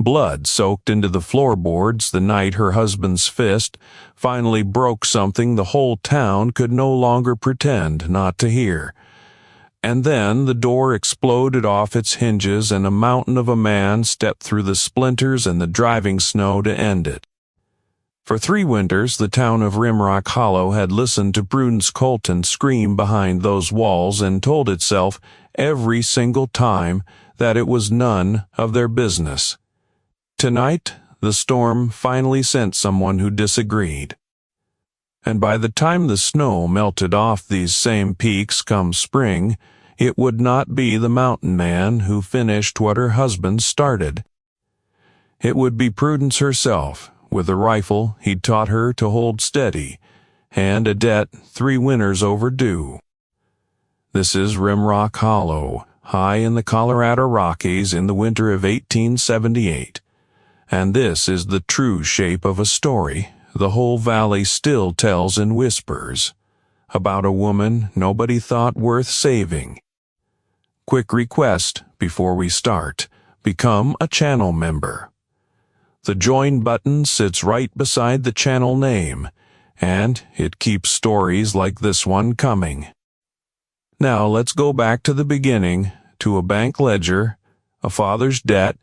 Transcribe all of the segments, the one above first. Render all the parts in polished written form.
Blood soaked into the floorboards the night her husband's fist finally broke something the whole town could no longer pretend not to hear. And then the door exploded off its hinges and a mountain of a man stepped through the splinters and the driving snow to end it. For 3 winters, the town of Rimrock Hollow had listened to Prudence Colton scream behind those walls and told itself every single time that it was none of their business. Tonight, the storm finally sent someone who disagreed. And by the time the snow melted off these same peaks come spring, it would not be the mountain man who finished what her husband started. It would be Prudence herself, with a rifle he'd taught her to hold steady, and a debt 3 winters overdue. This is Rimrock Hollow, high in the Colorado Rockies in the winter of 1878. And this is the true shape of a story the whole valley still tells in whispers, about a woman nobody thought worth saving. Quick request before we start: become a channel member. The join button sits right beside the channel name, and it keeps stories like this one coming. Now let's go back to the beginning, to a bank ledger, a father's debt,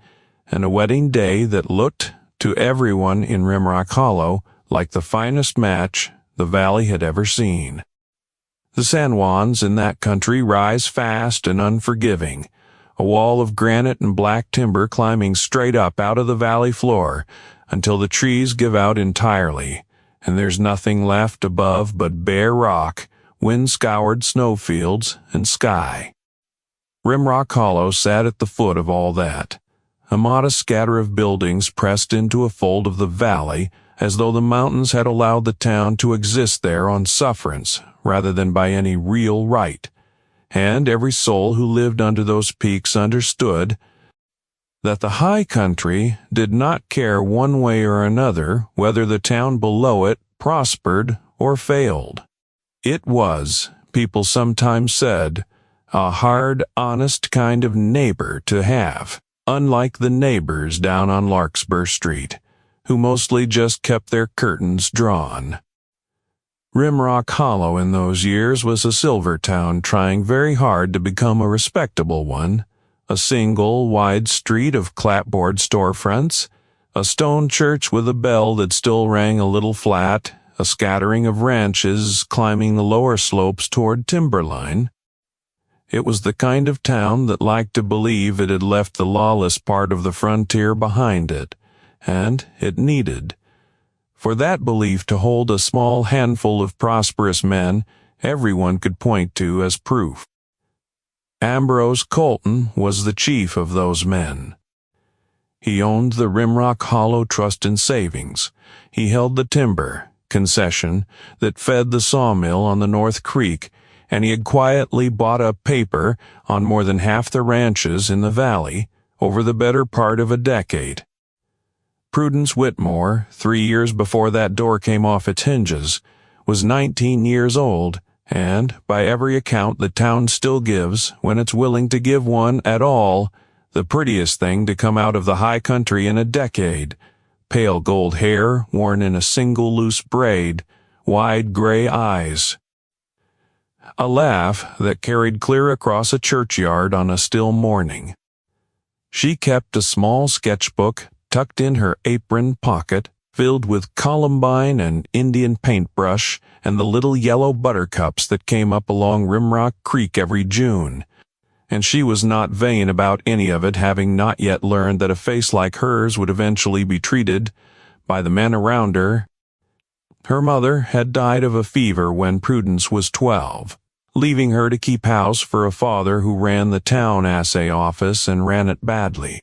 and a wedding day that looked, to everyone in Rimrock Hollow, like the finest match the valley had ever seen. The San Juans in that country rise fast and unforgiving, a wall of granite and black timber climbing straight up out of the valley floor until the trees give out entirely, and there's nothing left above but bare rock, wind-scoured snowfields, and sky. Rimrock Hollow sat at the foot of all that, a modest scatter of buildings pressed into a fold of the valley, as though the mountains had allowed the town to exist there on sufferance rather than by any real right. And every soul who lived under those peaks understood that the high country did not care one way or another whether the town below it prospered or failed. It was, people sometimes said, a hard, honest kind of neighbor to have, unlike the neighbors down on Larkspur Street, who mostly just kept their curtains drawn. Rimrock Hollow in those years was a silver town trying very hard to become a respectable one, a single, wide street of clapboard storefronts, a stone church with a bell that still rang a little flat, a scattering of ranches climbing the lower slopes toward Timberline. It was the kind of town that liked to believe it had left the lawless part of the frontier behind it, and it needed, for that belief to hold a small handful of prosperous men everyone could point to as proof. Prudence Colton was the chief of those men. He owned the Rimrock Hollow Trust and Savings. He held the timber concession that fed the sawmill on the North Creek, and he had quietly bought up paper on more than half the ranches in the valley over the better part of a decade. Prudence Whitmore, 3 years before that door came off its hinges, was 19 years old, and, by every account the town still gives, when it's willing to give one at all, the prettiest thing to come out of the high country in a decade: pale gold hair worn in a single loose braid, wide gray eyes, a laugh that carried clear across a churchyard on a still morning. She kept a small sketchbook tucked in her apron pocket, filled with columbine and Indian paintbrush and the little yellow buttercups that came up along Rimrock Creek every June, and she was not vain about any of it, having not yet learned that a face like hers would eventually be treated by the men around her. Her mother had died of a fever when Prudence was 12, leaving her to keep house for a father who ran the town assay office and ran it badly.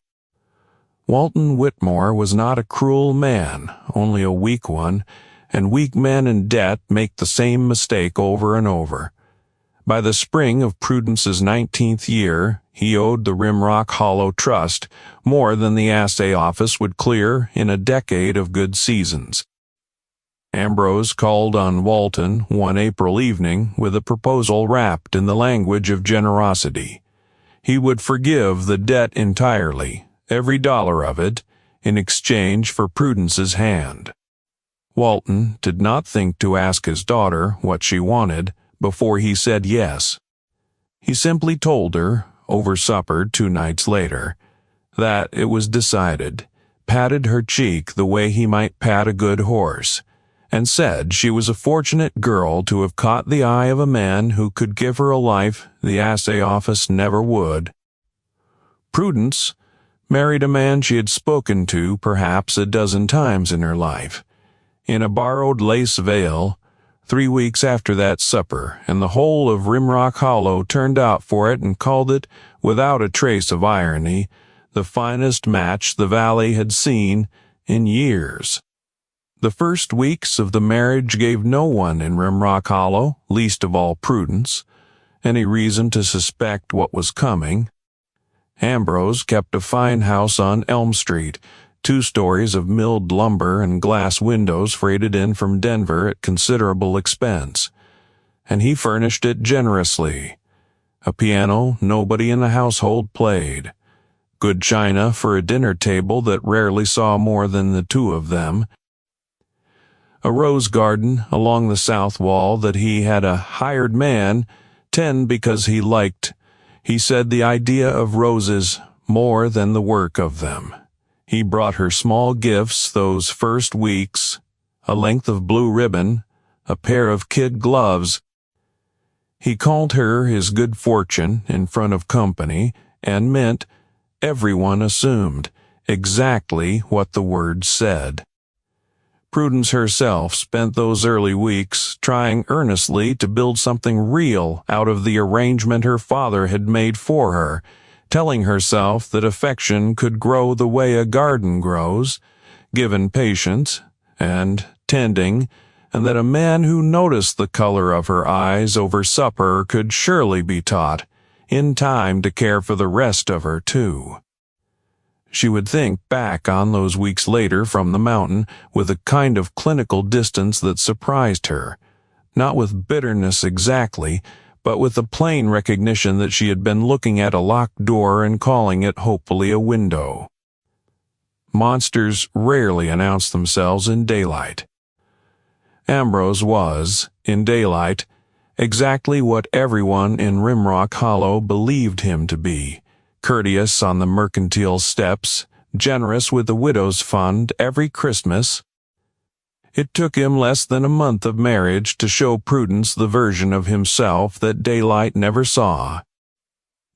Walton Whitmore was not a cruel man, only a weak one, and weak men in debt make the same mistake over and over. By the spring of Prudence's 19th year, he owed the Rimrock Hollow Trust more than the assay office would clear in a decade of good seasons. Ambrose called on Walton one April evening with a proposal wrapped in the language of generosity. He would forgive the debt entirely, every dollar of it, in exchange for Prudence's hand. Walton did not think to ask his daughter what she wanted before he said yes. He simply told her, over supper 2 nights later, that it was decided, patted her cheek the way he might pat a good horse, and said she was a fortunate girl to have caught the eye of a man who could give her a life the assay office never would. Prudence married a man she had spoken to perhaps a dozen times in her life, in a borrowed lace veil, 3 weeks after that supper, and the whole of Rimrock Hollow turned out for it and called it, without a trace of irony, the finest match the valley had seen in years. The first weeks of the marriage gave no one in Rimrock Hollow, least of all Prudence, any reason to suspect what was coming. Ambrose kept a fine house on Elm Street, 2 stories of milled lumber and glass windows freighted in from Denver at considerable expense, and he furnished it generously. A piano nobody in the household played, good china for a dinner table that rarely saw more than the 2 of them, a rose garden along the south wall that he had a hired man tend because he liked, he said, the idea of roses more than the work of them. He brought her small gifts those first weeks, a length of blue ribbon, a pair of kid gloves. He called her his good fortune in front of company, and meant, everyone assumed, exactly what the words said. Prudence herself spent those early weeks trying earnestly to build something real out of the arrangement her father had made for her, telling herself that affection could grow the way a garden grows, given patience and tending, and that a man who noticed the color of her eyes over supper could surely be taught, in time, to care for the rest of her, too. She would think back on those weeks later from the mountain with a kind of clinical distance that surprised her, not with bitterness exactly, but with the plain recognition that she had been looking at a locked door and calling it hopefully a window. Monsters rarely announce themselves in daylight. Ambrose was, in daylight, exactly what everyone in Rimrock Hollow believed him to be, courteous on the mercantile steps, generous with the widow's fund every Christmas. It took him less than a month of marriage to show Prudence the version of himself that daylight never saw.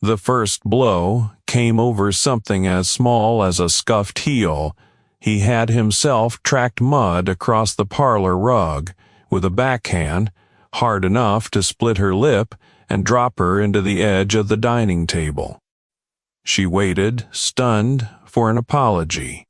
The first blow came over something as small as a scuffed heel. He had himself tracked mud across the parlor rug, with a backhand, hard enough to split her lip and drop her into the edge of the dining table. She waited, stunned, for an apology.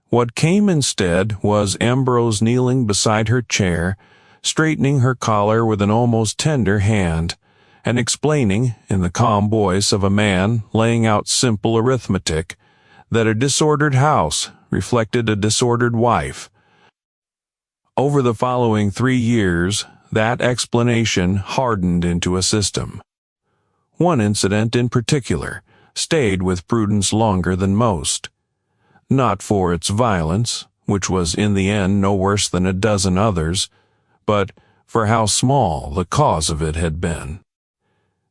What came instead was Ambrose kneeling beside her chair, straightening her collar with an almost tender hand, and explaining, in the calm voice of a man laying out simple arithmetic, that a disordered house reflected a disordered wife. Over the following 3 years, that explanation hardened into a system. One incident in particular stayed with Prudence longer than most. Not for its violence, which was in the end no worse than a dozen others, but for how small the cause of it had been.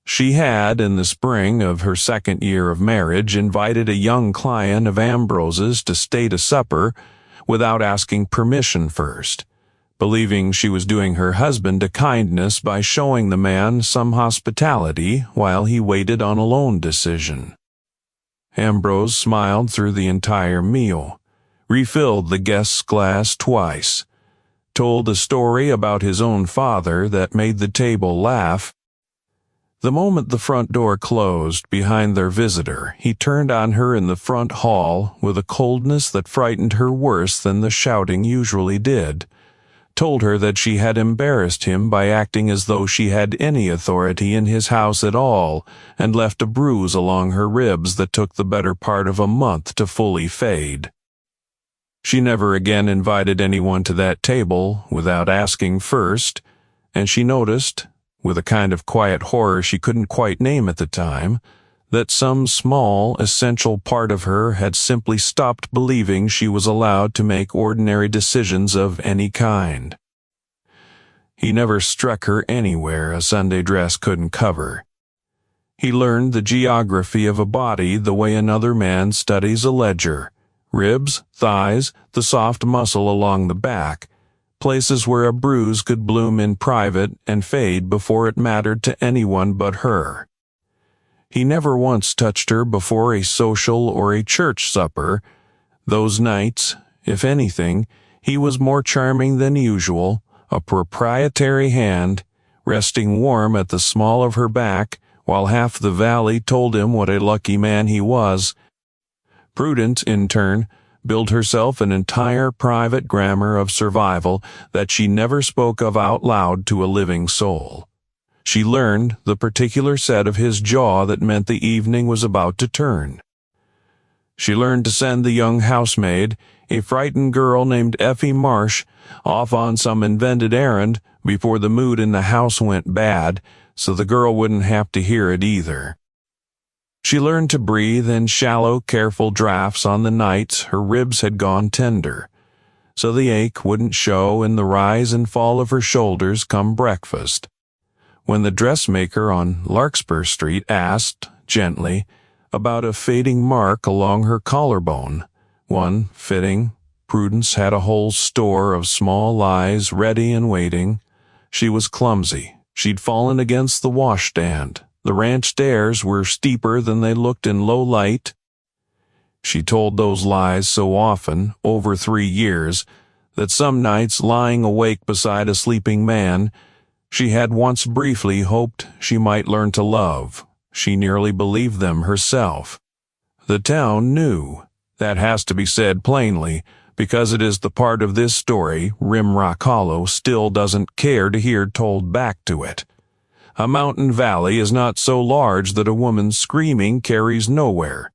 She had, in the spring of her 2nd year of marriage, invited a young client of Ambrose's to stay to supper without asking permission first, believing she was doing her husband a kindness by showing the man some hospitality while he waited on a loan decision. Ambrose smiled through the entire meal, refilled the guest's glass twice, told a story about his own father that made the table laugh. The moment the front door closed behind their visitor, he turned on her in the front hall with a coldness that frightened her worse than the shouting usually did, told her that she had embarrassed him by acting as though she had any authority in his house at all, and left a bruise along her ribs that took the better part of a month to fully fade. She never again invited anyone to that table without asking first, and she noticed, with a kind of quiet horror she couldn't quite name at the time, that some small, essential part of her had simply stopped believing she was allowed to make ordinary decisions of any kind. He never struck her anywhere a Sunday dress couldn't cover. He learned the geography of a body the way another man studies a ledger: ribs, thighs, the soft muscle along the back, places where a bruise could bloom in private and fade before it mattered to anyone but her. He never once touched her before a social or a church supper. Those nights, if anything, he was more charming than usual, a proprietary hand, resting warm at the small of her back, while half the valley told him what a lucky man he was. Prudence, in turn, built herself an entire private grammar of survival that she never spoke of out loud to a living soul. She learned the particular set of his jaw that meant the evening was about to turn. She learned to send the young housemaid, a frightened girl named Effie Marsh, off on some invented errand before the mood in the house went bad, so the girl wouldn't have to hear it either. She learned to breathe in shallow, careful draughts on the nights her ribs had gone tender, so the ache wouldn't show in the rise and fall of her shoulders come breakfast. When the dressmaker on Larkspur Street asked, gently, about a fading mark along her collarbone, one fitting, Prudence had a whole store of small lies ready and waiting. She was clumsy. She'd fallen against the washstand. The ranch stairs were steeper than they looked in low light. She told those lies so often, over 3 years, that some nights, lying awake beside a sleeping man, she had once briefly hoped she might learn to love. She nearly believed them herself. The town knew. That has to be said plainly, because it is the part of this story Rimrock Hollow still doesn't care to hear told back to it. A mountain valley is not so large that a woman's screaming carries nowhere.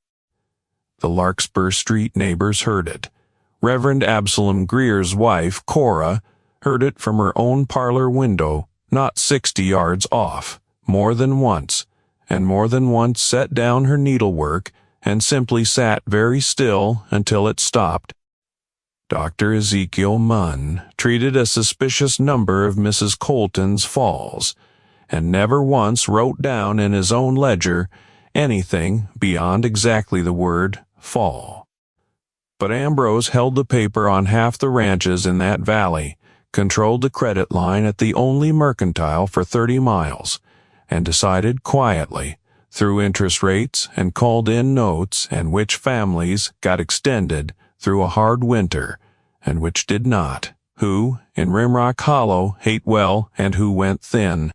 The Larkspur Street neighbors heard it. Reverend Absalom Greer's wife, Cora, heard it from her own parlor window, not 60 yards off, more than once, and more than once set down her needlework and simply sat very still until it stopped. Dr. Ezekiel Munn treated a suspicious number of Mrs. Colton's falls, and never once wrote down in his own ledger anything beyond exactly the word fall. But Ambrose held the paper on half the ranches in that valley, controlled the credit line at the only mercantile for 30 miles, and decided quietly, through interest rates and called-in notes, and which families got extended through a hard winter, and which did not, who, in Rimrock Hollow, ate well and who went thin.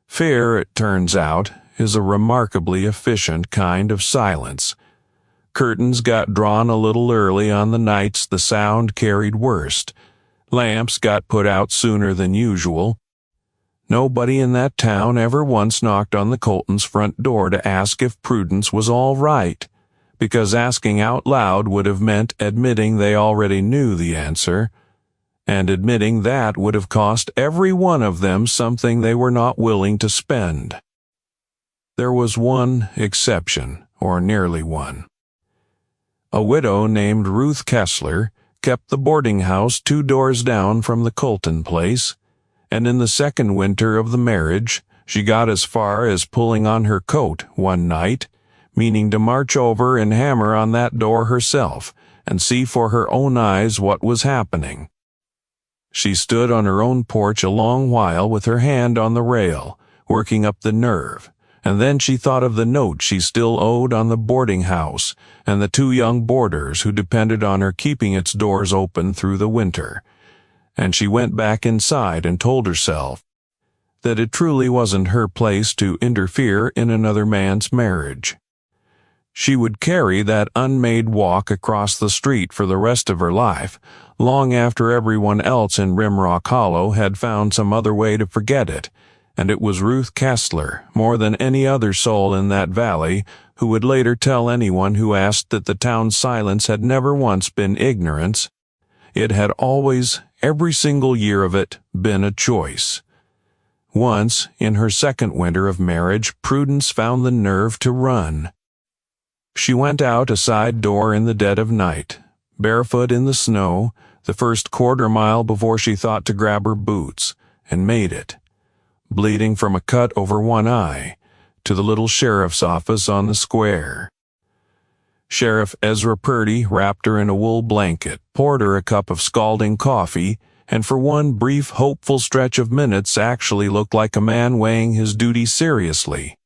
Fear, it turns out, is a remarkably efficient kind of silence. Curtains got drawn a little early on the nights the sound carried worst. Lamps got put out sooner than usual. Nobody in that town ever once knocked on the Coltons' front door to ask if Prudence was all right, because asking out loud would have meant admitting they already knew the answer, and admitting that would have cost every one of them something they were not willing to spend. There was one exception, or nearly one. A widow named Ruth Kessler kept the boarding house 2 doors down from the Colton place, and in the second winter of the marriage, she got as far as pulling on her coat one night, meaning to march over and hammer on that door herself and see for her own eyes what was happening. She stood on her own porch a long while with her hand on the rail, working up the nerve, and then she thought of the note she still owed on the boarding house and the 2 young boarders who depended on her keeping its doors open through the winter, and she went back inside and told herself that it truly wasn't her place to interfere in another man's marriage. She would carry that unmade walk across the street for the rest of her life, long after everyone else in Rimrock Hollow had found some other way to forget it, and it was Ruth Kessler, more than any other soul in that valley, who would later tell anyone who asked that the town's silence had never once been ignorance. It had always, every single year of it, been a choice. Once, in her second winter of marriage, Prudence found the nerve to run. She went out a side door in the dead of night, barefoot in the snow, the first quarter-mile before she thought to grab her boots, and made it, bleeding from a cut over one eye, to the little sheriff's office on the square. Sheriff Ezra Purdy wrapped her in a wool blanket, poured her a cup of scalding coffee, and for one brief, hopeful stretch of minutes actually looked like a man weighing his duty seriously.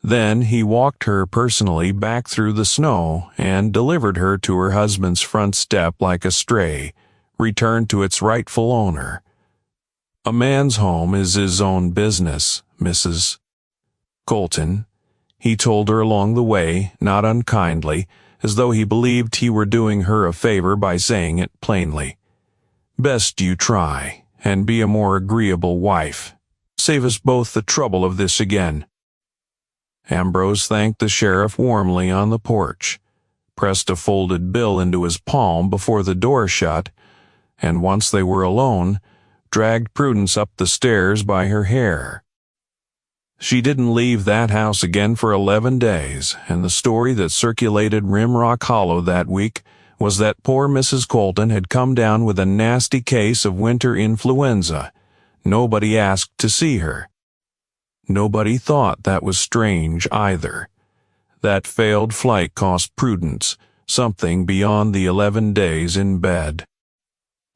Then he walked her personally back through the snow and delivered her to her husband's front step like a stray, returned to its rightful owner. "A man's home is his own business, Mrs. Colton," he told her along the way, not unkindly, as though he believed he were doing her a favor by saying it plainly. "Best you try, and be a more agreeable wife. Save us both the trouble of this again." Ambrose thanked the sheriff warmly on the porch, pressed a folded bill into his palm before the door shut, and once they were alone, dragged Prudence up the stairs by her hair. She didn't leave that house again for 11 days, and the story that circulated Rimrock Hollow that week was that poor Mrs. Colton had come down with a nasty case of winter influenza. Nobody asked to see her. Nobody thought that was strange either. That failed flight cost Prudence something beyond the 11 days in bed.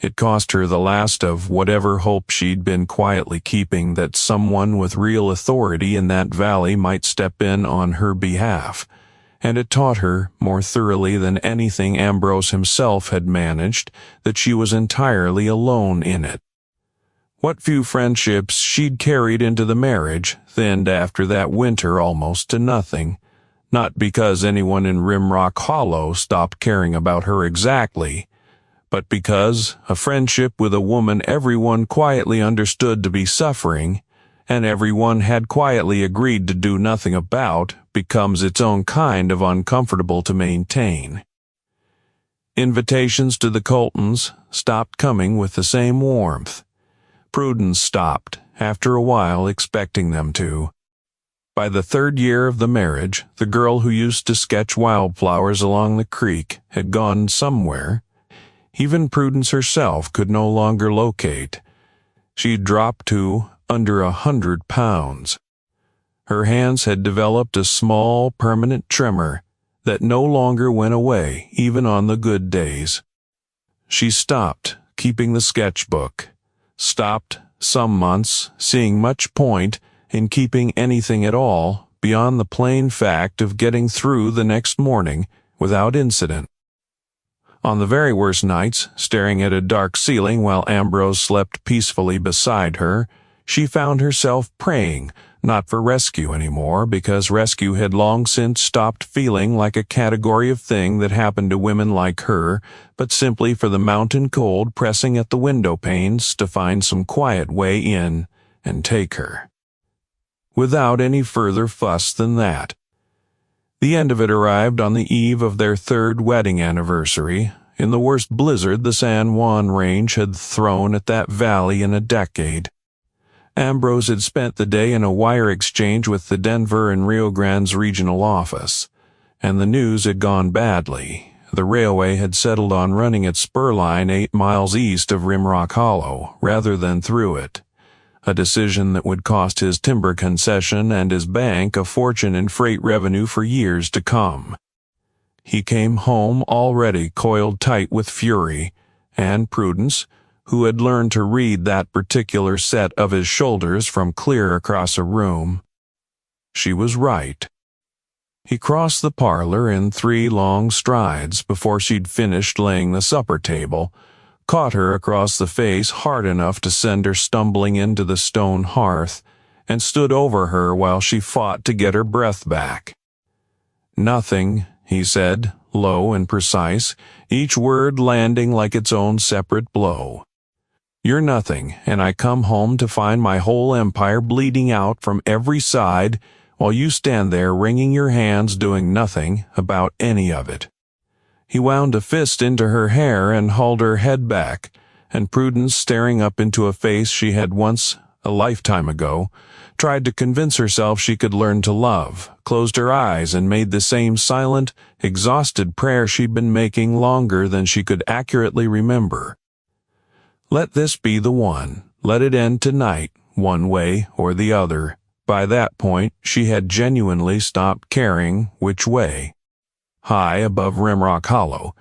It cost her the last of whatever hope she'd been quietly keeping that someone with real authority in that valley might step in on her behalf, and it taught her, more thoroughly than anything Ambrose himself had managed, that she was entirely alone in it. What few friendships she'd carried into the marriage thinned after that winter almost to nothing, not because anyone in Rimrock Hollow stopped caring about her exactly, but because a friendship with a woman everyone quietly understood to be suffering, and everyone had quietly agreed to do nothing about, becomes its own kind of uncomfortable to maintain. Invitations to the Coltons stopped coming with the same warmth. Prudence stopped, after a while, expecting them to. By the 3rd year of the marriage, the girl who used to sketch wildflowers along the creek had gone somewhere. Even Prudence herself could no longer locate. She'd dropped to under 100 pounds. Her hands had developed a small, permanent tremor that no longer went away, even on the good days. She stopped keeping the sketchbook, stopped some months seeing much point in keeping anything at all beyond the plain fact of getting through the next morning without incident. On the very worst nights, staring at a dark ceiling while Ambrose slept peacefully beside her, she found herself praying, not for rescue anymore, because rescue had long since stopped feeling like a category of thing that happened to women like her, but simply for the mountain cold pressing at the window panes to find some quiet way in and take her. Without any further fuss than that. The end of it arrived on the eve of their 3rd wedding anniversary, in the worst blizzard the San Juan Range had thrown at that valley in a decade. Ambrose had spent the day in a wire exchange with the Denver and Rio Grande's regional office, and the news had gone badly. The railway had settled on running its spur line 8 miles east of Rimrock Hollow, rather than through it, a decision that would cost his timber concession and his bank a fortune in freight revenue for years to come. He came home already coiled tight with fury, and Prudence, who had learned to read that particular set of his shoulders from clear across a room. She was right. He crossed the parlor in 3 long strides before she'd finished laying the supper table, caught her across the face hard enough to send her stumbling into the stone hearth, and stood over her while she fought to get her breath back. "Nothing," he said, low and precise, each word landing like its own separate blow. "You're nothing, and I come home to find my whole empire bleeding out from every side while you stand there wringing your hands doing nothing about any of it." He wound a fist into her hair and hauled her head back, and Prudence, staring up into a face she had once, a lifetime ago, tried to convince herself she could learn to love, closed her eyes and made the same silent, exhausted prayer she'd been making longer than she could accurately remember. Let this be the one. Let it end tonight, one way or the other. By that point, she had genuinely stopped caring which way. High above Rimrock Hollow,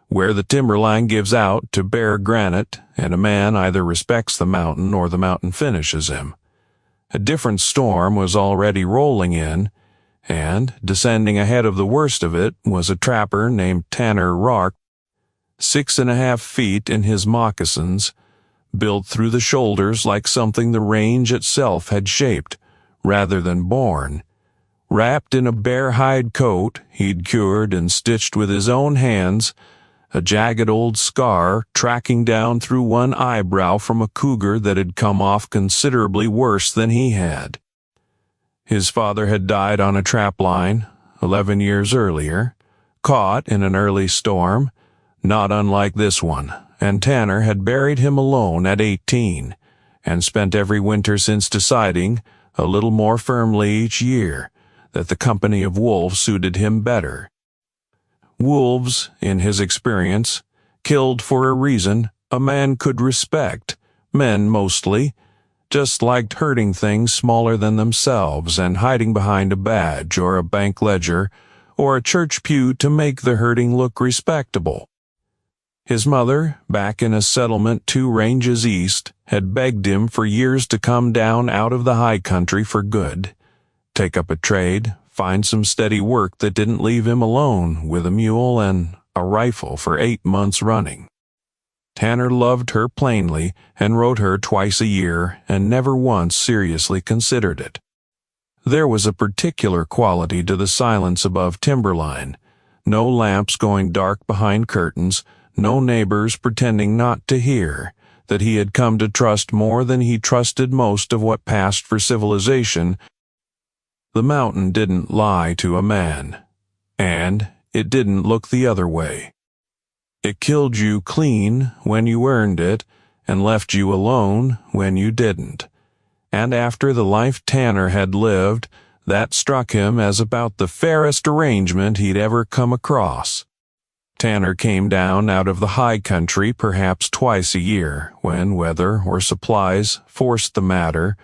where the timberline gives out to bare granite, and a man either respects the mountain or the mountain finishes him. A different storm was already rolling in, and, descending ahead of the worst of it, was a trapper named Tanner Rock, 6.5 feet in his moccasins, built through the shoulders like something the range itself had shaped, rather than born. Wrapped in a bear hide coat he'd cured and stitched with his own hands, a jagged old scar tracking down through one eyebrow from a cougar that had come off considerably worse than he had. His father had died on a trapline 11 years earlier, caught in an early storm, not unlike this one, and Tanner had buried him alone at 18, and spent every winter since deciding, a little more firmly each year, that the company of wolves suited him better. Wolves, in his experience, killed for a reason a man could respect, men mostly, just liked hurting things smaller than themselves and hiding behind a badge or a bank ledger or a church pew to make the hurting look respectable. His mother, back in a settlement 2 ranges east, had begged him for years to come down out of the high country for good, take up a trade, find some steady work that didn't leave him alone with a mule and a rifle for 8 months running. Tanner loved her plainly and wrote her twice a year and never once seriously considered it. There was a particular quality to the silence above Timberline, no lamps going dark behind curtains, no neighbors pretending not to hear, that he had come to trust more than he trusted most of what passed for civilization. The mountain didn't lie to a man, and it didn't look the other way. It killed you clean when you earned it, and left you alone when you didn't. And after the life Tanner had lived, that struck him as about the fairest arrangement he'd ever come across. Tanner came down out of the high country perhaps twice a year, when weather or supplies forced the matter,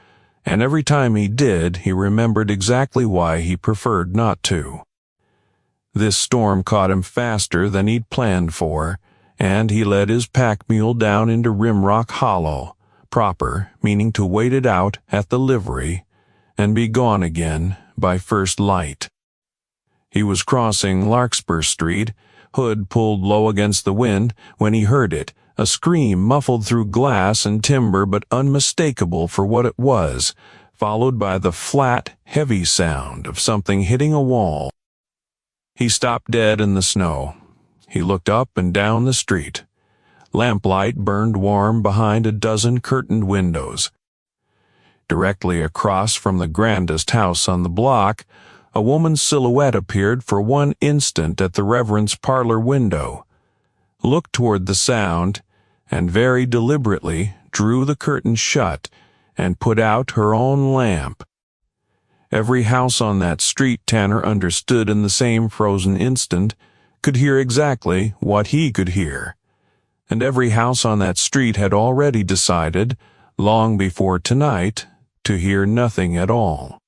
and every time he did, he remembered exactly why he preferred not to. This storm caught him faster than he'd planned for, and he led his pack mule down into Rimrock Hollow, proper, meaning to wait it out at the livery, and be gone again by first light. He was crossing Larkspur Street, hood pulled low against the wind, when he heard it, a scream muffled through glass and timber but unmistakable for what it was, followed by the flat, heavy sound of something hitting a wall. He stopped dead in the snow. He looked up and down the street. Lamplight burned warm behind a dozen curtained windows. Directly across from the grandest house on the block, a woman's silhouette appeared for one instant at the Reverend's parlor window, looked toward the sound, and very deliberately drew the curtain shut and put out her own lamp. Every house on that street, Tanner understood in the same frozen instant, could hear exactly what he could hear. And every house on that street had already decided, long before tonight, to hear nothing at all.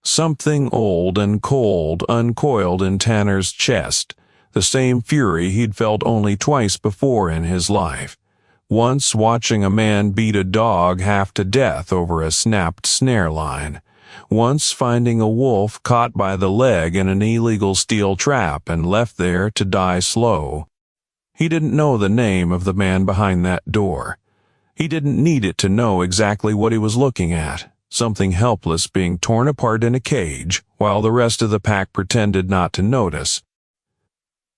Something old and cold uncoiled in Tanner's chest, the same fury he'd felt only twice before in his life. Once watching a man beat a dog half to death over a snapped snare line. Once finding a wolf caught by the leg in an illegal steel trap and left there to die slow. He didn't know the name of the man behind that door. He didn't need it to know exactly what he was looking at, something helpless being torn apart in a cage, while the rest of the pack pretended not to notice.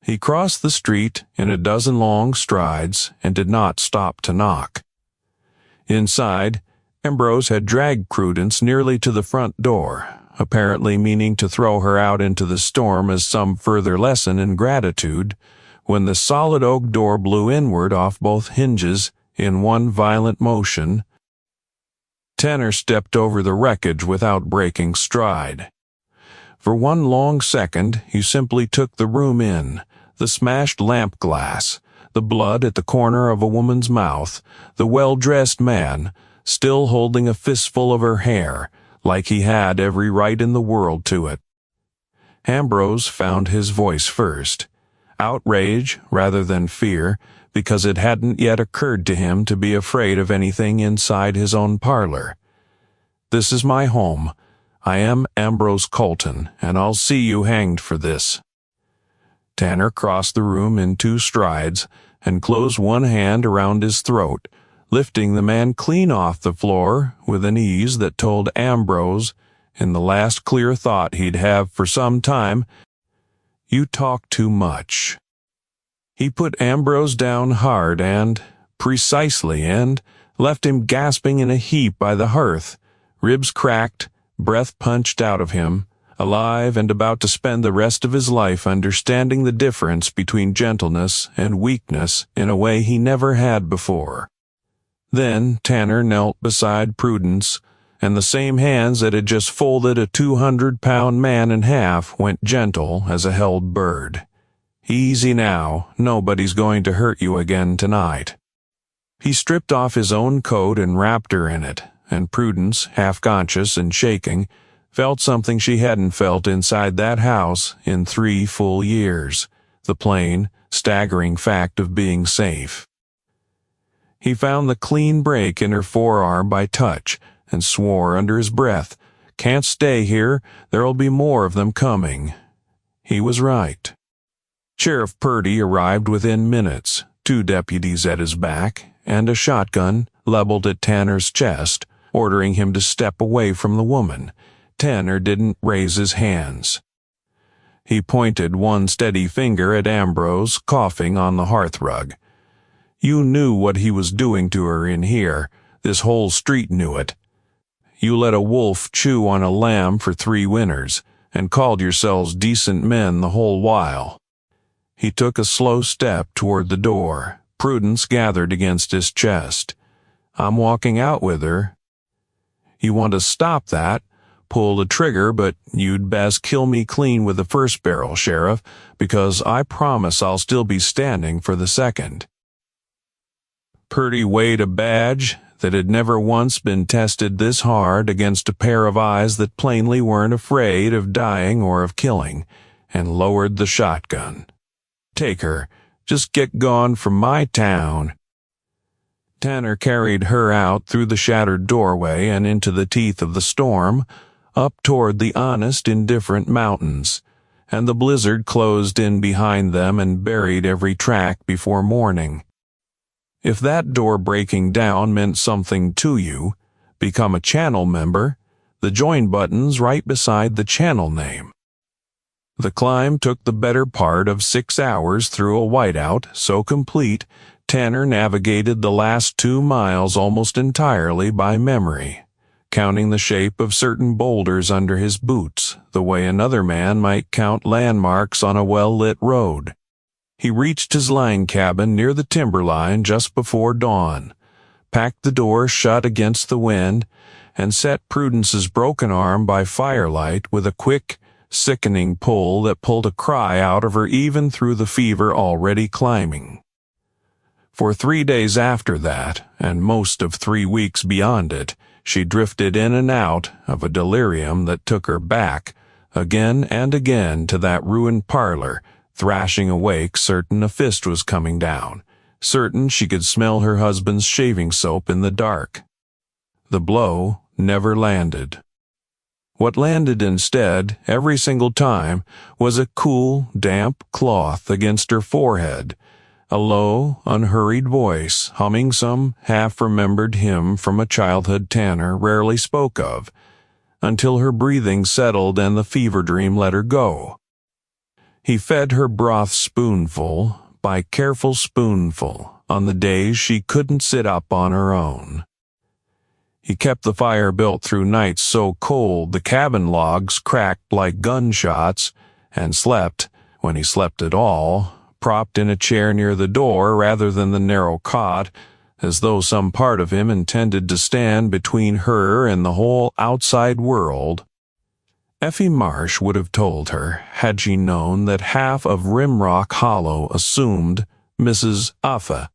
He crossed the street in a dozen long strides and did not stop to knock. Inside, Ambrose had dragged Prudence nearly to the front door, apparently meaning to throw her out into the storm as some further lesson in gratitude, when the solid oak door blew inward off both hinges in one violent motion. Tanner stepped over the wreckage without breaking stride. For one long second, he simply took the room in, the smashed lamp glass, the blood at the corner of a woman's mouth, the well-dressed man, still holding a fistful of her hair, like he had every right in the world to it. Ambrose found his voice first. Outrage rather than fear, because it hadn't yet occurred to him to be afraid of anything inside his own parlor. "This is my home. I am Ambrose Colton, and I'll see you hanged for this." Tanner crossed the room in 2 strides and closed one hand around his throat, lifting the man clean off the floor with an ease that told Ambrose, in the last clear thought he'd have for some time, "You talk too much." He put Ambrose down hard and precisely and left him gasping in a heap by the hearth, ribs cracked, breath punched out of him, alive and about to spend the rest of his life understanding the difference between gentleness and weakness in a way he never had before. Then Tanner knelt beside Prudence, and the same hands that had just folded a 200-pound man in half went gentle as a held bird. "Easy now, nobody's going to hurt you again tonight." He stripped off his own coat and wrapped her in it, and Prudence, half-conscious and shaking, felt something she hadn't felt inside that house in 3 full years, the plain, staggering fact of being safe. He found the clean break in her forearm by touch, and swore under his breath, "Can't stay here, there'll be more of them coming." He was right. Sheriff Purdy arrived within minutes, 2 deputies at his back, and a shotgun leveled at Tanner's chest, ordering him to step away from the woman. Tanner didn't raise his hands. He pointed one steady finger at Ambrose, coughing on the hearthrug. "You knew what he was doing to her in here. This whole street knew it. You let a wolf chew on a lamb for 3 winters, and called yourselves decent men the whole while." He took a slow step toward the door. Prudence gathered against his chest. "I'm walking out with her." "You want to stop that? Pull the trigger, but you'd best kill me clean with the first barrel, Sheriff, because I promise I'll still be standing for the second." Purdy weighed a badge that had never once been tested this hard against a pair of eyes that plainly weren't afraid of dying or of killing, and lowered the shotgun. "Take her. Just get gone from my town." Tanner carried her out through the shattered doorway and into the teeth of the storm, up toward the honest, indifferent mountains, and the blizzard closed in behind them and buried every track before morning. If that door breaking down meant something to you, become a channel member, the join button's right beside the channel name. The climb took the better part of 6 hours through a whiteout so complete Tanner navigated the last 2 miles almost entirely by memory, counting the shape of certain boulders under his boots, the way another man might count landmarks on a well-lit road. He reached his line cabin near the Timberline just before dawn, packed the door shut against the wind, and set Prudence's broken arm by firelight with a quick, sickening pull that pulled a cry out of her even through the fever already climbing. For 3 days after that, and most of 3 weeks beyond it, she drifted in and out of a delirium that took her back, again and again, to that ruined parlor, thrashing awake, certain a fist was coming down, certain she could smell her husband's shaving soap in the dark. The blow never landed. What landed instead, every single time, was a cool, damp cloth against her forehead, a low, unhurried voice humming some half-remembered hymn from a childhood Tanner rarely spoke of, until her breathing settled and the fever dream let her go. He fed her broth spoonful by careful spoonful on the days she couldn't sit up on her own. He kept the fire built through nights so cold the cabin logs cracked like gunshots, and slept, when he slept at all, propped in a chair near the door rather than the narrow cot as though some part of him intended to stand between her and the whole outside world. Effie Marsh would have told her, had she known, that half of Rimrock Hollow assumed Mrs. Uffa.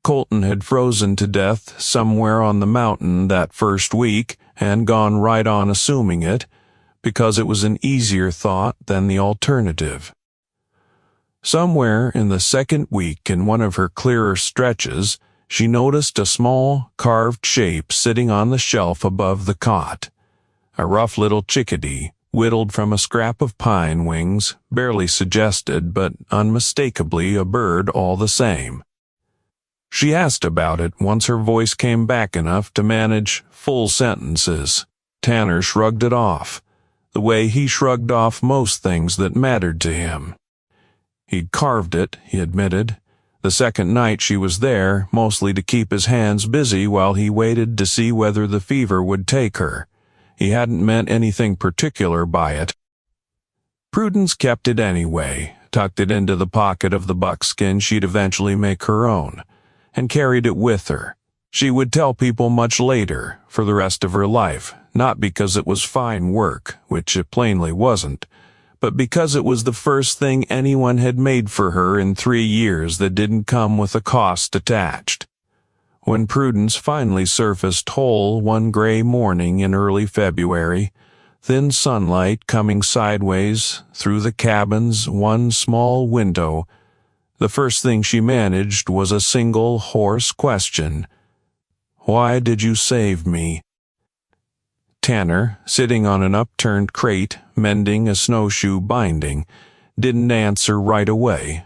Colton had frozen to death somewhere on the mountain that first week and gone right on assuming it, because it was an easier thought than the alternative. Somewhere in the second week, in one of her clearer stretches, she noticed a small, carved shape sitting on the shelf above the cot. A rough little chickadee, whittled from a scrap of pine wings, barely suggested, but unmistakably a bird all the same. She asked about it once her voice came back enough to manage full sentences. Tanner shrugged it off, the way he shrugged off most things that mattered to him. He'd carved it, he admitted, the second night she was there, mostly to keep his hands busy while he waited to see whether the fever would take her. He hadn't meant anything particular by it. Prudence kept it anyway, tucked it into the pocket of the buckskin she'd eventually make her own, and carried it with her. She would tell people much later, for the rest of her life, not because it was fine work, which it plainly wasn't, but because it was the first thing anyone had made for her in 3 years that didn't come with a cost attached. When Prudence finally surfaced whole one gray morning in early February, thin sunlight coming sideways through the cabin's one small window, the first thing she managed was a single hoarse question. "Why did you save me?" Tanner, sitting on an upturned crate, mending a snowshoe binding, didn't answer right away,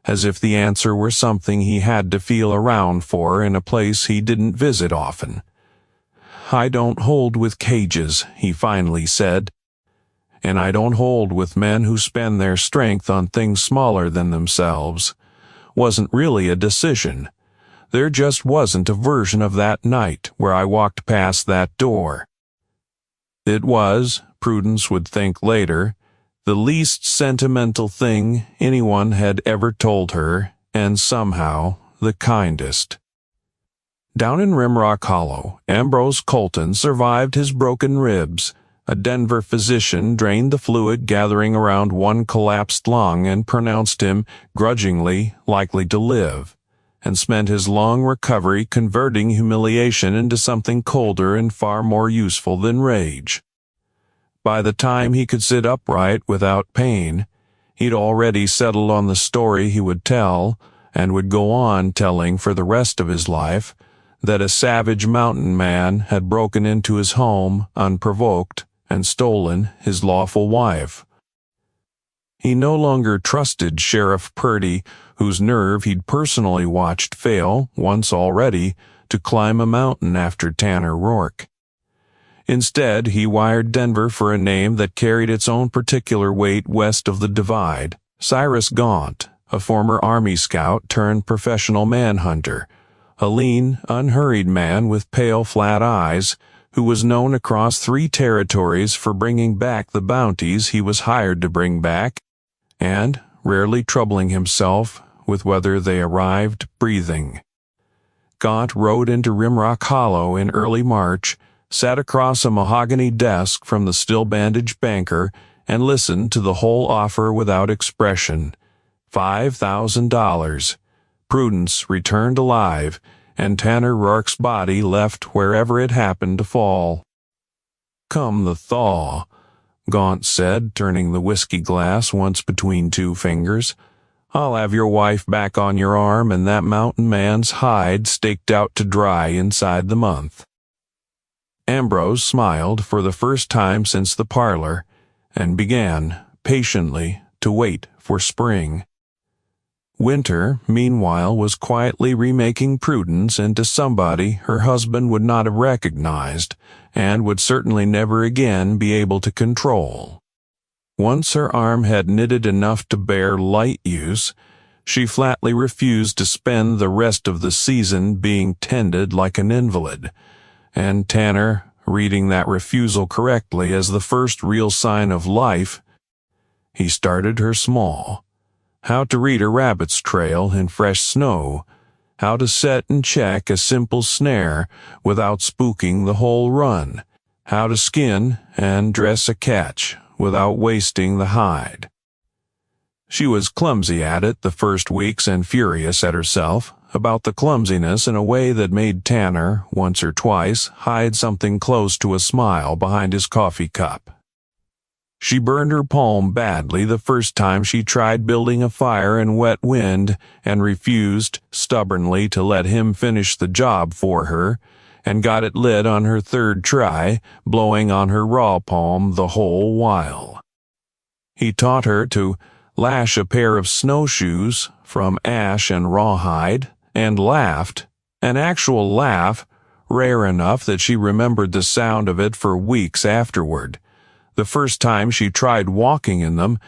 as if the answer were something he had to feel around for in a place he didn't visit often. "I don't hold with cages," he finally said. "And I don't hold with men who spend their strength on things smaller than themselves. Wasn't really a decision. There just wasn't a version of that night where I walked past that door. It was, Prudence would think later, the least sentimental thing anyone had ever told her, and somehow the kindest." Down in Rimrock Hollow, Ambrose Colton survived his broken ribs. A Denver physician drained the fluid gathering around one collapsed lung and pronounced him, grudgingly, likely to live, and spent his long recovery converting humiliation into something colder and far more useful than rage. By the time he could sit upright without pain, he'd already settled on the story he would tell, and would go on telling for the rest of his life, that a savage mountain man had broken into his home unprovoked and stolen his lawful wife. He no longer trusted Sheriff Purdy, whose nerve he'd personally watched fail, once already, to climb a mountain after Tanner Rourke. Instead, he wired Denver for a name that carried its own particular weight west of the Divide, Cyrus Gaunt, a former Army scout turned professional manhunter, a lean, unhurried man with pale, flat eyes, who was known across 3 territories for bringing back the bounties he was hired to bring back, and rarely troubling himself with whether they arrived breathing. Gaunt rode into Rimrock Hollow in early March, sat across a mahogany desk from the still-bandaged banker, and listened to the whole offer without expression. $5,000. Prudence returned alive, and Tanner Rourke's body left wherever it happened to fall. "Come the thaw," Gaunt said, turning the whiskey glass once between 2 fingers. "I'll have your wife back on your arm and that mountain man's hide staked out to dry inside the month." Ambrose smiled for the first time since the parlor, and began, patiently, to wait for spring. Winter, meanwhile, was quietly remaking Prudence into somebody her husband would not have recognized, and would certainly never again be able to control. Once her arm had knitted enough to bear light use, she flatly refused to spend the rest of the season being tended like an invalid, and Tanner, reading that refusal correctly as the first real sign of life, he started her small. How to read a rabbit's trail in fresh snow, how to set and check a simple snare without spooking the whole run, how to skin and dress a catch without wasting the hide. She was clumsy at it the first weeks and furious at herself about the clumsiness in a way that made Tanner, once or twice, hide something close to a smile behind his coffee cup. She burned her palm badly the first time she tried building a fire in wet wind and refused stubbornly to let him finish the job for her, and got it lit on her third try, blowing on her raw palm the whole while. He taught her to lash a pair of snowshoes from ash and rawhide, and laughed, an actual laugh, rare enough that she remembered the sound of it for weeks afterward. The first time she tried walking in them,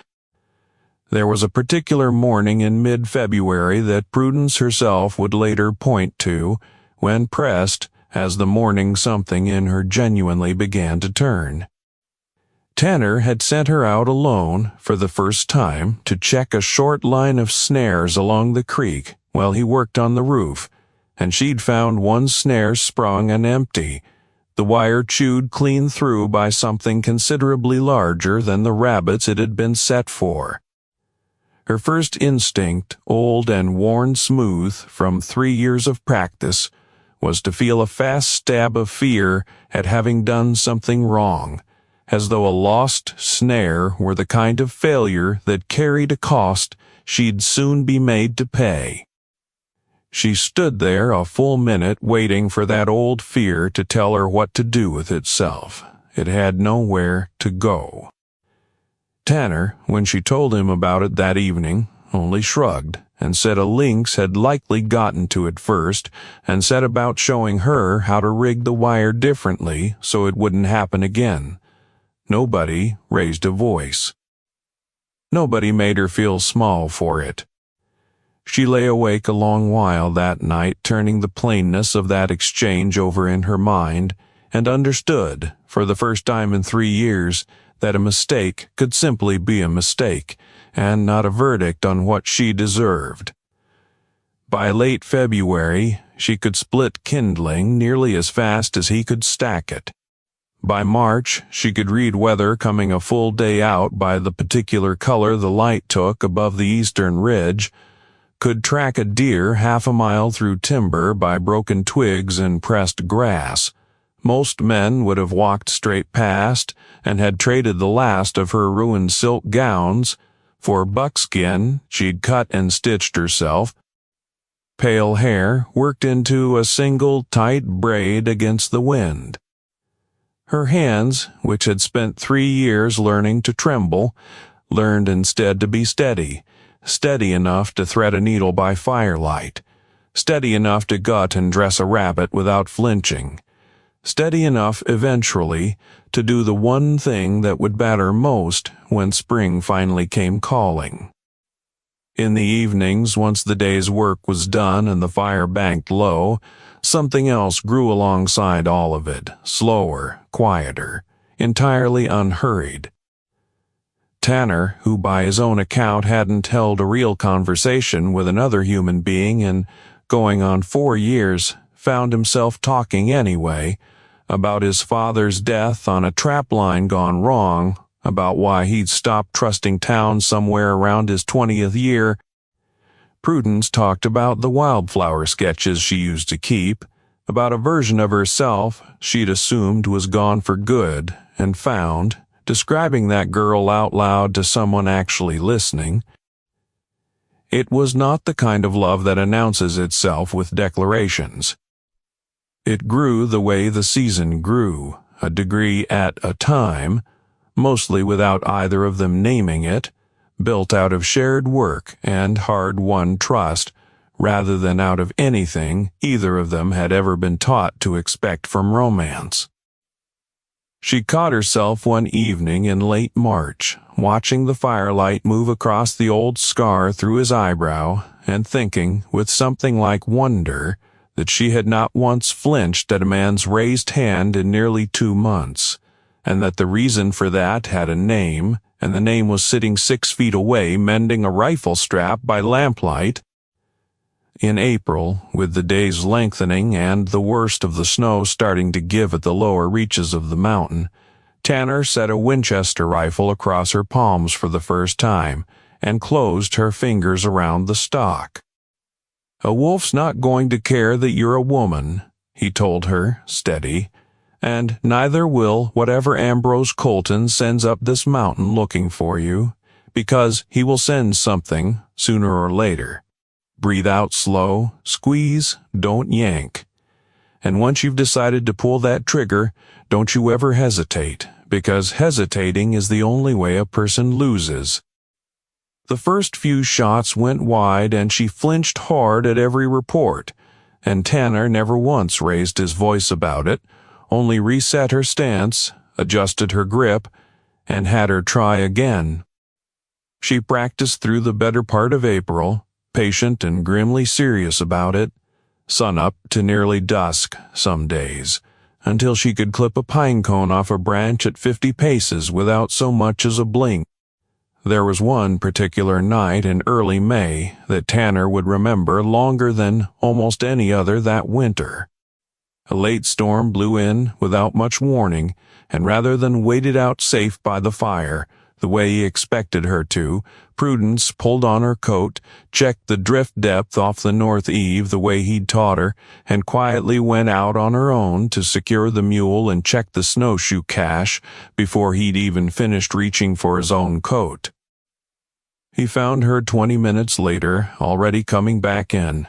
there was a particular morning in mid-February that Prudence herself would later point to, when pressed, as the morning something in her genuinely began to turn. Tanner had sent her out alone, for the first time, to check a short line of snares along the creek while he worked on the roof, and she'd found one snare sprung and empty, the wire chewed clean through by something considerably larger than the rabbits it had been set for. Her first instinct, old and worn smooth from 3 years of practice, was to feel a fast stab of fear at having done something wrong, as though a lost snare were the kind of failure that carried a cost she'd soon be made to pay. She stood there a full minute waiting for that old fear to tell her what to do with itself. It had nowhere to go. Tanner, when she told him about it that evening, only shrugged and said a lynx had likely gotten to it first and set about showing her how to rig the wire differently so it wouldn't happen again. Nobody raised a voice. Nobody made her feel small for it. She lay awake a long while that night, turning the plainness of that exchange over in her mind, and understood, for the first time in 3 years, that a mistake could simply be a mistake, and not a verdict on what she deserved. By late February, she could split kindling nearly as fast as he could stack it. By March, she could read weather coming a full day out by the particular color the light took above the eastern ridge, could track a deer half a mile through timber by broken twigs and pressed grass. Most men would have walked straight past and had traded the last of her ruined silk gowns for buckskin she'd cut and stitched herself. Pale hair worked into a single tight braid against the wind. Her hands, which had spent 3 years learning to tremble, learned instead to be steady, steady enough to thread a needle by firelight, steady enough to gut and dress a rabbit without flinching, steady enough eventually to do the one thing that would matter most when spring finally came calling. In the evenings, once the day's work was done and the fire banked low, something else grew alongside all of it, slower, quieter, entirely unhurried. Tanner, who by his own account hadn't held a real conversation with another human being in going on 4 years, found himself talking anyway, about his father's death on a trap line gone wrong, about why he'd stopped trusting town somewhere around his 20th year. Prudence talked about the wildflower sketches she used to keep, about a version of herself she'd assumed was gone for good and found, describing that girl out loud to someone actually listening. It was not the kind of love that announces itself with declarations. It grew the way the season grew, a degree at a time, mostly without either of them naming it, built out of shared work and hard-won trust, rather than out of anything either of them had ever been taught to expect from romance. She caught herself one evening in late March, watching the firelight move across the old scar through his eyebrow, and thinking, with something like wonder, that she had not once flinched at a man's raised hand in nearly 2 months, and that the reason for that had a name, and the name was sitting 6 feet away mending a rifle strap by lamplight. In April, with the days lengthening and the worst of the snow starting to give at the lower reaches of the mountain, Tanner set a Winchester rifle across her palms for the first time and closed her fingers around the stock. "A wolf's not going to care that you're a woman," he told her, steady, "and neither will whatever Ambrose Colton sends up this mountain looking for you, because he will send something sooner or later. Breathe out slow, squeeze, don't yank. And once you've decided to pull that trigger, don't you ever hesitate, because hesitating is the only way a person loses." The first few shots went wide and she flinched hard at every report, and Tanner never once raised his voice about it, only reset her stance, adjusted her grip, and had her try again. She practiced through the better part of April, patient and grimly serious about it, sunup to nearly dusk some days, until she could clip a pine cone off a branch at 50 paces without so much as a blink. There was one particular night in early May that Tanner would remember longer than almost any other that winter. A late storm blew in without much warning, and rather than wait it out safe by the fire, the way he expected her to, Prudence pulled on her coat, checked the drift depth off the north eave the way he'd taught her, and quietly went out on her own to secure the mule and check the snowshoe cache before he'd even finished reaching for his own coat. He found her 20 minutes later, already coming back in.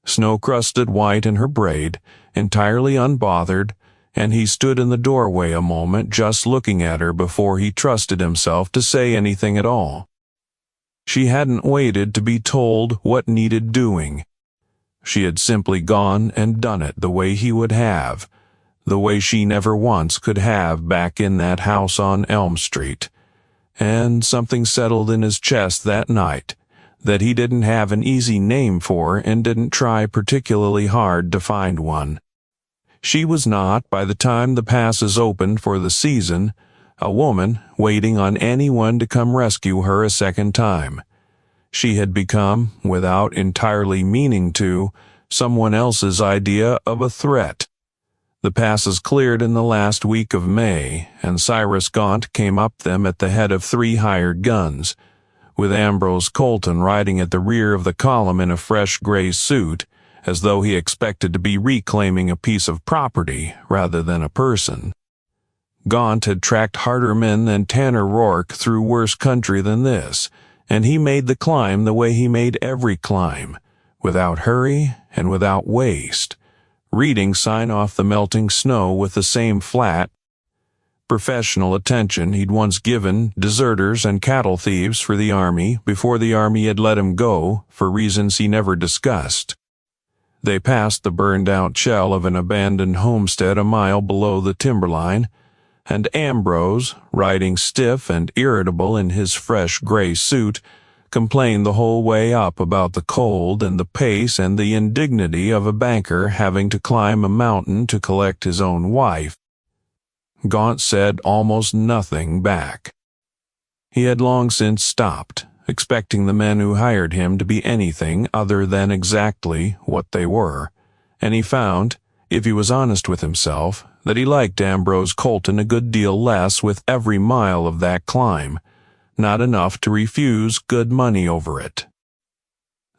Snow-crusted white in her braid, entirely unbothered, and he stood in the doorway a moment just looking at her before he trusted himself to say anything at all. She hadn't waited to be told what needed doing. She had simply gone and done it the way he would have, the way she never once could have back in that house on Elm Street. And something settled in his chest that night that he didn't have an easy name for and didn't try particularly hard to find one. She was not, by the time the passes opened for the season, a woman waiting on anyone to come rescue her a second time. She had become, without entirely meaning to, someone else's idea of a threat. The passes cleared in the last week of May, and Cyrus Gaunt came up them at the head of 3 hired guns, with Ambrose Colton riding at the rear of the column in a fresh gray suit, as though he expected to be reclaiming a piece of property rather than a person. Gaunt had tracked harder men than Tanner Rourke through worse country than this, and he made the climb the way he made every climb, without hurry and without waste, reading sign off the melting snow with the same flat, professional attention he'd once given deserters and cattle thieves for the Army before the Army had let him go for reasons he never discussed. They passed the burned-out shell of an abandoned homestead a mile below the Timberline, and Ambrose, riding stiff and irritable in his fresh gray suit, complained the whole way up about the cold and the pace and the indignity of a banker having to climb a mountain to collect his own wife. Gaunt said almost nothing back. He had long since stopped, expecting the men who hired him to be anything other than exactly what they were, and he found, if he was honest with himself, that he liked Ambrose Colton a good deal less with every mile of that climb, not enough to refuse good money over it.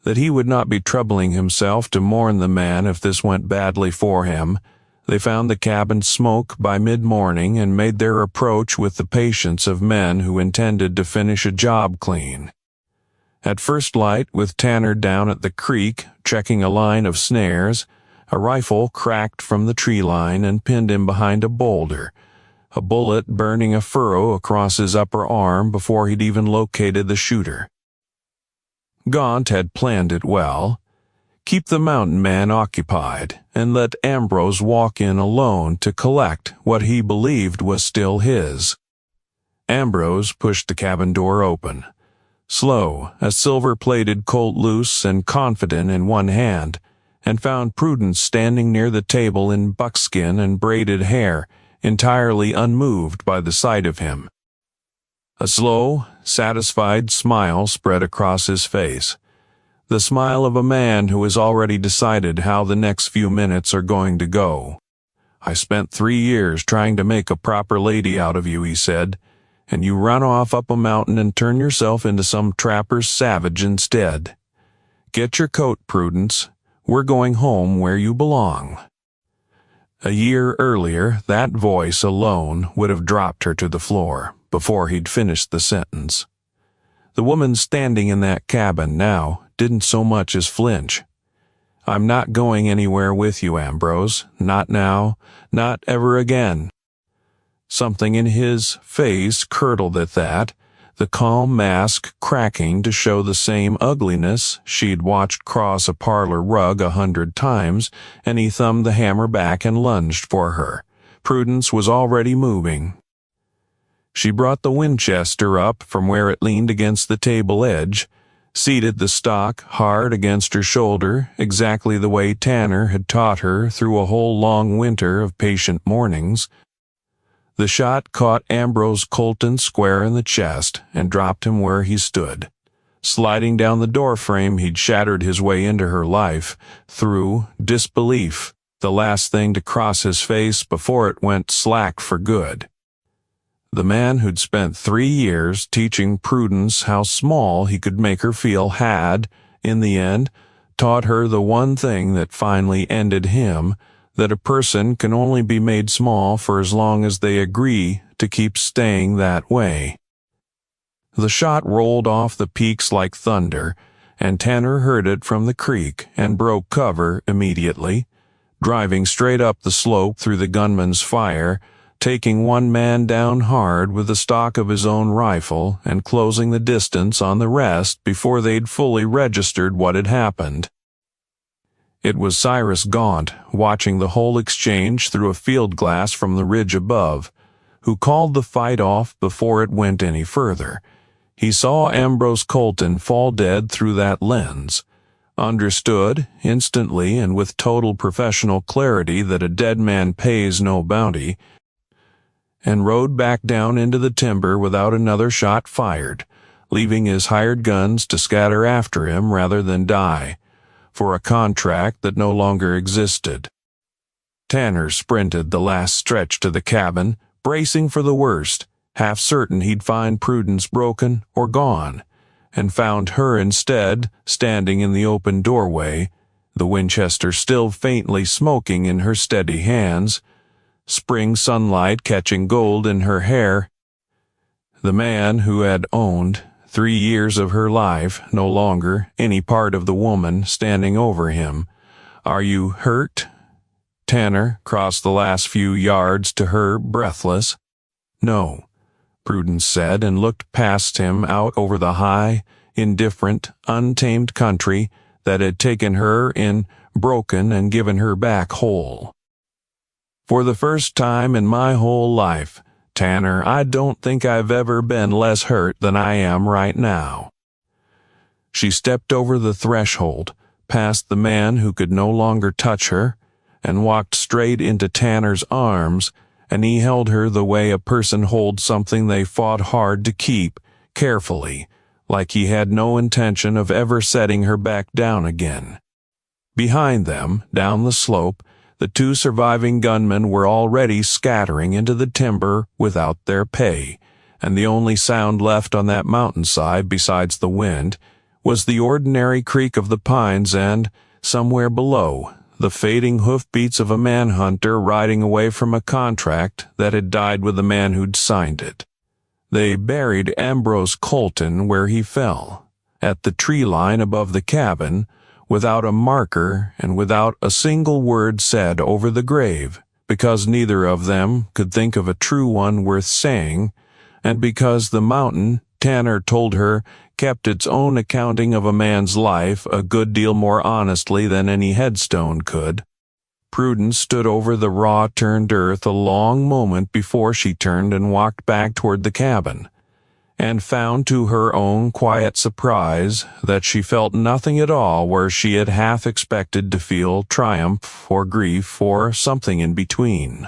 That he would not be troubling himself to mourn the man if this went badly for him. They found the cabin smoke by mid-morning and made their approach with the patience of men who intended to finish a job clean. At first light, with Tanner down at the creek, checking a line of snares, a rifle cracked from the tree line and pinned him behind a boulder, a bullet burning a furrow across his upper arm before he'd even located the shooter. Gaunt had planned it well. Keep the mountain man occupied, and let Ambrose walk in alone to collect what he believed was still his. Ambrose pushed the cabin door open. Slow, a silver-plated Colt loose and confident in one hand, and found Prudence standing near the table in buckskin and braided hair, entirely unmoved by the sight of him. A slow, satisfied smile spread across his face. the smile of a man who has already decided how the next few minutes are going to go. "I spent 3 years trying to make a proper lady out of you," he said, "and you run off up a mountain and turn yourself into some trapper's savage instead. Get your coat, Prudence. We're going home where you belong." A year earlier, that voice alone would have dropped her to the floor before he'd finished the sentence. The woman standing in that cabin now didn't so much as flinch. "I'm not going anywhere with you, Ambrose. Not now, not ever again." Something in his face curdled at that, the calm mask cracking to show the same ugliness she'd watched cross a parlor rug 100 times, and he thumbed the hammer back and lunged for her. Prudence was already moving. She brought the Winchester up from where it leaned against the table edge, seated the stock hard against her shoulder, exactly the way Tanner had taught her through a whole long winter of patient mornings. The shot caught Ambrose Colton square in the chest and dropped him where he stood. Sliding down the doorframe, he'd shattered his way into her life, through disbelief, the last thing to cross his face before it went slack for good. The man who'd spent 3 years teaching Prudence how small he could make her feel had, in the end, taught her the one thing that finally ended him, that a person can only be made small for as long as they agree to keep staying that way. The shot rolled off the peaks like thunder, and Tanner heard it from the creek and broke cover immediately, driving straight up the slope through the gunman's fire, taking one man down hard with the stock of his own rifle and closing the distance on the rest before they'd fully registered what had happened. It was Cyrus Gaunt, watching the whole exchange through a field glass from the ridge above, who called the fight off before it went any further. He saw Ambrose Colton fall dead through that lens, understood instantly and with total professional clarity that a dead man pays no bounty, and rode back down into the timber without another shot fired, leaving his hired guns to scatter after him rather than die, for a contract that no longer existed. Tanner sprinted the last stretch to the cabin, bracing for the worst, half certain he'd find Prudence broken or gone, and found her instead standing in the open doorway, the Winchester still faintly smoking in her steady hands, spring sunlight catching gold in her hair. The man who had owned 3 years of her life, no longer any part of the woman standing over him. "Are you hurt?" Tanner crossed the last few yards to her, breathless. "No," Prudence said, and looked past him out over the high, indifferent, untamed country that had taken her in broken and given her back whole. "For the first time in my whole life, Tanner, I don't think I've ever been less hurt than I am right now." She stepped over the threshold, past the man who could no longer touch her, and walked straight into Tanner's arms, and he held her the way a person holds something they fought hard to keep, carefully, like he had no intention of ever setting her back down again. Behind them, down the slope, the 2 surviving gunmen were already scattering into the timber without their pay, and the only sound left on that mountainside besides the wind was the ordinary creak of the pines and, somewhere below, the fading hoofbeats of a manhunter riding away from a contract that had died with the man who'd signed it. They buried Ambrose Colton where he fell, at the tree line above the cabin, without a marker and without a single word said over the grave, because neither of them could think of a true one worth saying, and because the mountain, Tanner told her, kept its own accounting of a man's life a good deal more honestly than any headstone could. Prudence stood over the raw-turned earth a long moment before she turned and walked back toward the cabin, and found to her own quiet surprise that she felt nothing at all where she had half expected to feel triumph or grief or something in between.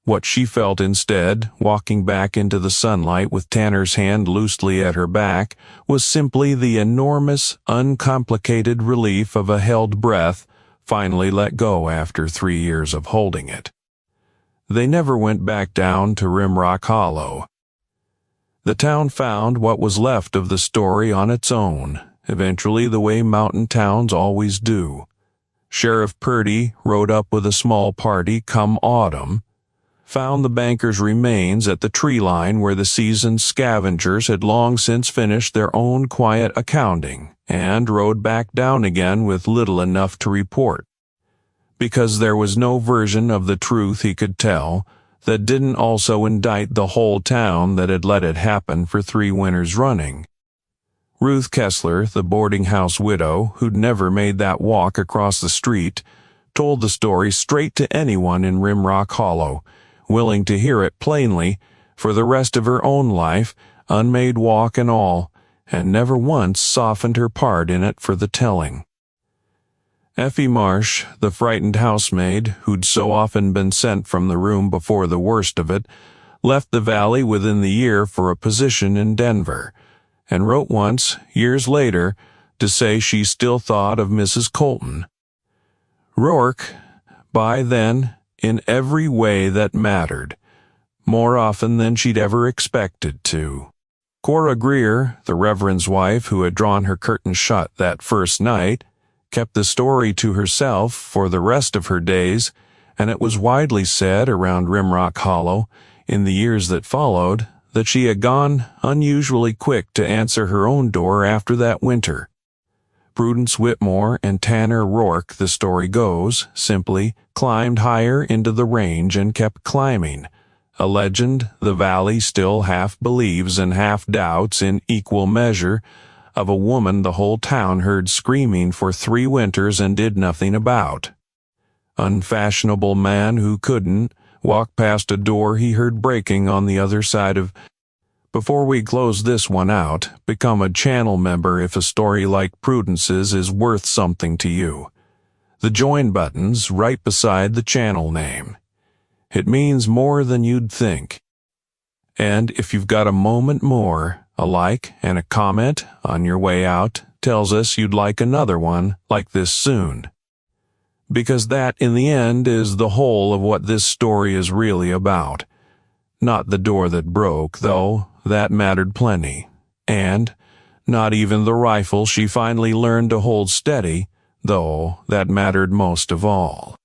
What she felt instead, walking back into the sunlight with Tanner's hand loosely at her back, was simply the enormous, uncomplicated relief of a held breath, finally let go after 3 years of holding it. They never went back down to Rimrock Hollow. The town found what was left of the story on its own, eventually the way mountain towns always do. Sheriff Purdy rode up with a small party come autumn, found the banker's remains at the tree line where the seasoned scavengers had long since finished their own quiet accounting, and rode back down again with little enough to report. Because there was no version of the truth he could tell that didn't also indict the whole town that had let it happen for 3 winters running. Ruth Kessler, the boarding house widow who'd never made that walk across the street, told the story straight to anyone in Rimrock Hollow, willing to hear it plainly for the rest of her own life, unmade walk and all, and never once softened her part in it for the telling. Effie Marsh, the frightened housemaid who'd so often been sent from the room before the worst of it, left the valley within the year for a position in Denver, and wrote once, years later, to say she still thought of Mrs. Colton. Rourke, by then, in every way that mattered, more often than she'd ever expected to. Cora Greer, the Reverend's wife who had drawn her curtain shut that first night, kept the story to herself for the rest of her days, and it was widely said around Rimrock Hollow, in the years that followed, that she had gone unusually quick to answer her own door after that winter. Prudence Whitmore and Tanner Rourke, the story goes, simply climbed higher into the range and kept climbing, a legend the valley still half believes and half doubts in equal measure, of a woman the whole town heard screaming for 3 winters and did nothing about. Unfashionable man who couldn't walk past a door he heard breaking on the other side of. Before we close this one out, become a channel member if a story like Prudence's is worth something to you. The join button's right beside the channel name. It means more than you'd think. And if you've got a moment more, a like and a comment on your way out tells us you'd like another one like this soon. Because that, in the end, is the whole of what this story is really about. Not the door that broke, though, that mattered plenty. And not even the rifle she finally learned to hold steady, though that mattered most of all.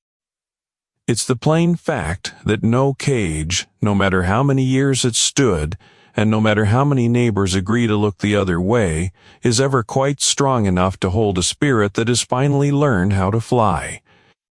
It's the plain fact that no cage, no matter how many years it stood, and no matter how many neighbors agree to look the other way, is ever quite strong enough to hold a spirit that has finally learned how to fly.